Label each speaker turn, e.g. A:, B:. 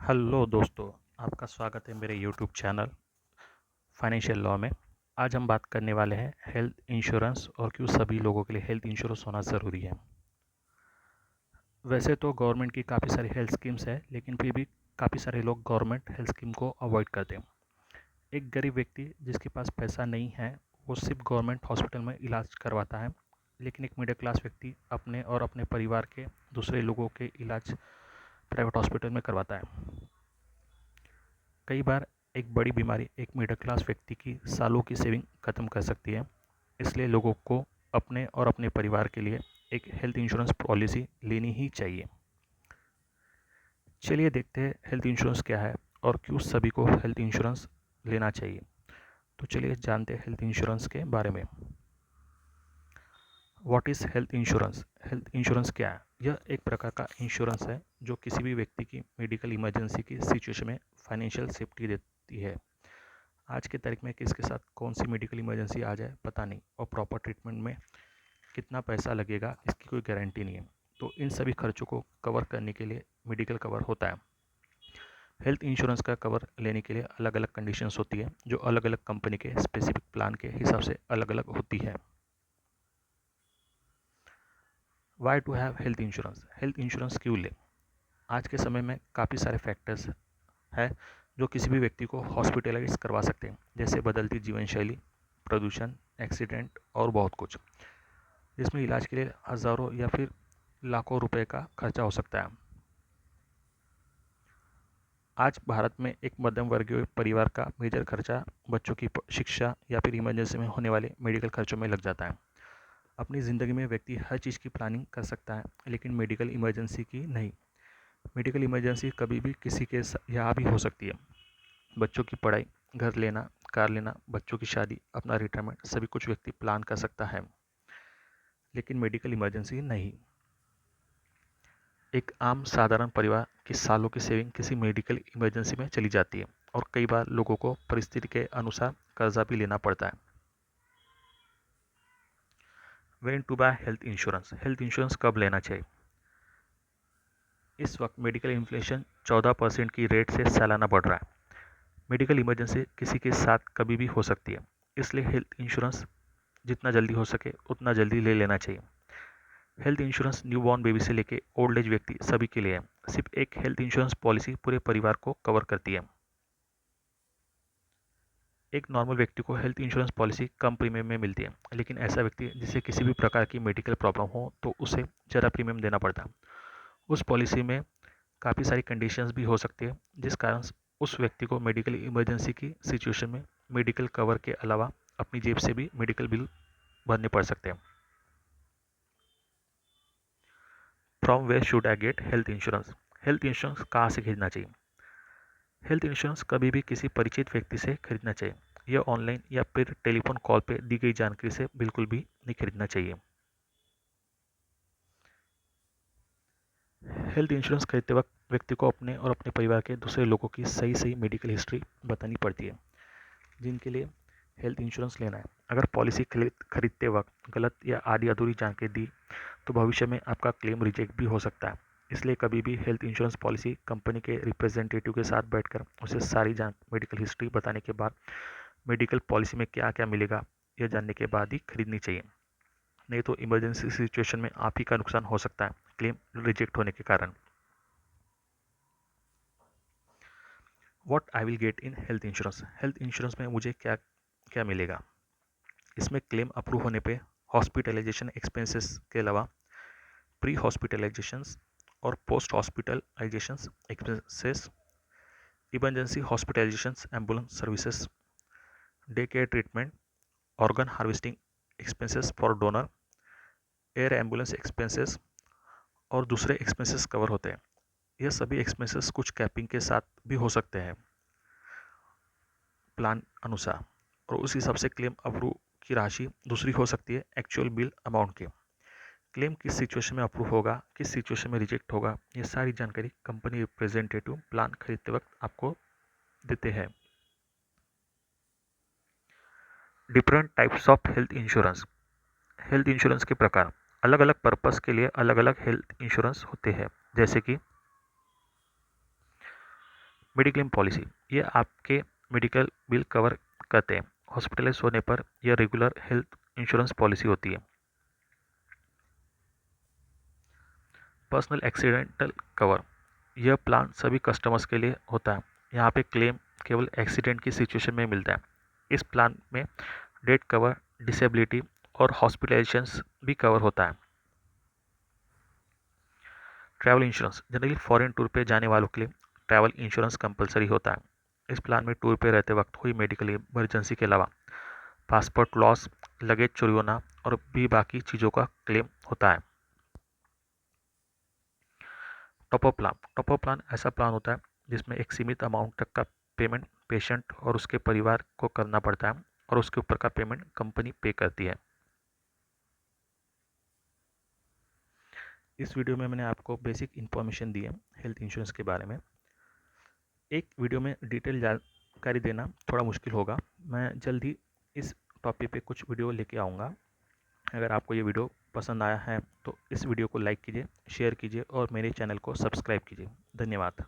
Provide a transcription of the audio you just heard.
A: Hello दोस्तों, आपका स्वागत है मेरे यूट्यूब चैनल फाइनेंशियल लॉ में। आज हम बात करने वाले हैं हेल्थ इंश्योरेंस और क्यों सभी लोगों के लिए हेल्थ इंश्योरेंस होना ज़रूरी है। वैसे तो गवर्नमेंट की काफ़ी सारी हेल्थ स्कीम्स है, लेकिन फिर भी काफ़ी सारे लोग गवर्नमेंट हेल्थ स्कीम को अवॉइड करते हैं। एक गरीब व्यक्ति जिसके पास पैसा नहीं है, वो सिर्फ गवर्नमेंट हॉस्पिटल में इलाज करवाता है, लेकिन एक मिडिल क्लास व्यक्ति अपने और अपने परिवार के दूसरे लोगों के इलाज प्राइवेट हॉस्पिटल में करवाता है। कई बार एक बड़ी बीमारी एक मिडिल क्लास व्यक्ति की सालों की सेविंग खत्म कर सकती है। इसलिए लोगों को अपने और अपने परिवार के लिए एक हेल्थ इंश्योरेंस पॉलिसी लेनी ही चाहिए। चलिए देखते हैं हेल्थ इंश्योरेंस क्या है और क्यों सभी को हेल्थ इंश्योरेंस लेना चाहिए। तो चलिए जानते हैं हेल्थ इंश्योरेंस के बारे में। What is health insurance? Health insurance क्या है? यह एक प्रकार का इंश्योरेंस है जो किसी भी व्यक्ति की मेडिकल इमरजेंसी की सिचुएशन में फाइनेंशियल सेफ्टी देती है। आज की तारीख में किसके साथ कौन सी मेडिकल इमरजेंसी आ जाए पता नहीं, और प्रॉपर ट्रीटमेंट में कितना पैसा लगेगा इसकी कोई गारंटी नहीं है। तो इन सभी खर्चों को कवर करने के लिए मेडिकल कवर होता है। हेल्थ इंश्योरेंस का कवर लेने के लिए अलग अलग कंडीशंस होती है, जो अलग अलग कंपनी के स्पेसिफिक प्लान के हिसाब से अलग अलग होती है। Why to have health insurance? Health insurance क्यों ले? आज के समय में काफ़ी सारे फैक्टर्स है जो किसी भी व्यक्ति को हॉस्पिटलाइज करवा सकते हैं, जैसे बदलती जीवन शैली, प्रदूषण, एक्सीडेंट और बहुत कुछ, जिसमें इलाज के लिए हज़ारों या फिर लाखों रुपए का खर्चा हो सकता है। आज भारत में एक मध्यम वर्गीय परिवार का मेजर खर्चा बच्चों की शिक्षा या फिर इमरजेंसी में होने वाले मेडिकल खर्चों में लग जाता है। अपनी ज़िंदगी में व्यक्ति हर चीज़ की प्लानिंग कर सकता है, लेकिन मेडिकल इमरजेंसी की नहीं। मेडिकल इमरजेंसी कभी भी किसी के यहाँ भी हो सकती है। बच्चों की पढ़ाई, घर लेना, कार लेना, बच्चों की शादी, अपना रिटायरमेंट, सभी कुछ व्यक्ति प्लान कर सकता है, लेकिन मेडिकल इमरजेंसी नहीं। एक आम साधारण परिवार की सालों की सेविंग किसी मेडिकल इमरजेंसी में चली जाती है, और कई बार लोगों को परिस्थिति के अनुसार कर्जा भी लेना पड़ता है। When to buy health insurance? Health insurance कब लेना चाहिए? इस वक्त मेडिकल इन्फ्लेशन 14% की रेट से सालाना बढ़ रहा है। मेडिकल इमरजेंसी किसी के साथ कभी भी हो सकती है, इसलिए हेल्थ इंश्योरेंस जितना जल्दी हो सके उतना जल्दी ले लेना चाहिए। हेल्थ इंश्योरेंस न्यूबॉर्न बेबी से लेके ओल्ड एज व्यक्ति सभी के लिए है। सिर्फ एक हेल्थ इंश्योरेंस पॉलिसी पूरे परिवार को कवर करती है। एक नॉर्मल व्यक्ति को हेल्थ इंश्योरेंस पॉलिसी कम प्रीमियम में मिलती है, लेकिन ऐसा व्यक्ति जिसे किसी भी प्रकार की मेडिकल प्रॉब्लम हो तो उसे ज़्यादा प्रीमियम देना पड़ता है। उस पॉलिसी में काफ़ी सारी कंडीशंस भी हो सकती है, जिस कारण उस व्यक्ति को मेडिकल इमरजेंसी की सिचुएशन में मेडिकल कवर के अलावा अपनी जेब से भी मेडिकल बिल भरने पड़ सकते हैं। From where should I get health insurance? Health insurance कहाँ से खरीदना चाहिए? हेल्थ इंश्योरेंस कभी भी किसी परिचित व्यक्ति से खरीदना चाहिए। यह ऑनलाइन या फिर टेलीफोन कॉल पर दी गई जानकारी से बिल्कुल भी नहीं खरीदना चाहिए। हेल्थ इंश्योरेंस खरीदते वक्त व्यक्ति को अपने और अपने परिवार के दूसरे लोगों की सही सही मेडिकल हिस्ट्री बतानी पड़ती है, जिनके लिए हेल्थ इंश्योरेंस लेना है। अगर पॉलिसी खरीदते वक्त गलत या आधी अधूरी जानकारी दी तो भविष्य में आपका क्लेम रिजेक्ट भी हो सकता है। इसलिए कभी भी हेल्थ इंश्योरेंस पॉलिसी कंपनी के रिप्रेजेंटेटिव के साथ बैठकर उसे सारी मेडिकल हिस्ट्री बताने के बाद मेडिकल पॉलिसी में क्या क्या मिलेगा यह जानने के बाद ही खरीदनी चाहिए। नहीं तो इमरजेंसी सिचुएशन में आप ही का नुकसान हो सकता है क्लेम रिजेक्ट होने के कारण। What I will get in health insurance? Health insurance में मुझे क्या क्या मिलेगा? इसमें क्लेम अप्रूव होने पे हॉस्पिटलाइजेशन एक्सपेंसेस के अलावा प्री हॉस्पिटलाइजेशंस और post hospitalisations expenses, emergency hospitalisations, ambulance services, day care treatment, organ harvesting expenses for donor, air ambulance expenses और दूसरे एक्सपेंसेस कवर होते हैं। यह सभी एक्सपेंसेस कुछ कैपिंग के साथ भी हो सकते हैं प्लान अनुसार, और उस हिसाब से क्लेम अप्रूव की राशि दूसरी हो सकती है एक्चुअल बिल अमाउंट के। क्लेम किस सिचुएशन में अप्रूव होगा, किस सिचुएशन में रिजेक्ट होगा, ये सारी जानकारी कंपनी रिप्रेजेंटेटिव प्लान खरीदते वक्त आपको देते हैं। Different types of health insurance? Health insurance के प्रकार अलग अलग पर्पस के लिए अलग अलग हेल्थ इंश्योरेंस होते हैं, जैसे कि मेडिक्लेम पॉलिसी, ये आपके मेडिकल बिल कवर करते हैं। हॉस्पिटलाइज होने पर यह रेगुलर हेल्थ इंश्योरेंस पॉलिसी होती है। पर्सनल एक्सीडेंटल कवर, यह प्लान सभी कस्टमर्स के लिए होता है। यहाँ पे क्लेम केवल एक्सीडेंट की सिचुएशन में मिलता है। इस प्लान में डेथ कवर, डिसेबिलिटी और हॉस्पिटलाइजेशंस भी कवर होता है। Travel insurance, generally foreign tour पे जाने वालों के लिए ट्रैवल इंश्योरेंस कंपलसरी होता है। इस प्लान में टूर पे रहते वक्त हुई मेडिकल इमरजेंसी के अलावा पासपोर्ट लॉस, लगेज चोरी होना और भी बाकी चीज़ों का क्लेम होता है। टॉपअप प्लान ऐसा प्लान होता है जिसमें एक सीमित अमाउंट तक का पेमेंट पेशेंट और उसके परिवार को करना पड़ता है और उसके ऊपर का पेमेंट कंपनी पे करती है। इस वीडियो में मैंने आपको बेसिक इन्फॉर्मेशन दी है हेल्थ इंश्योरेंस के बारे में। एक वीडियो में डिटेल जानकारी देना थोड़ा मुश्किल होगा। मैं जल्द ही इस टॉपिक पे कुछ वीडियो लेके आऊँगा। अगर आपको ये वीडियो पसंद आया है तो इस वीडियो को लाइक कीजिए, शेयर कीजिए और मेरे चैनल को सब्सक्राइब कीजिए। धन्यवाद।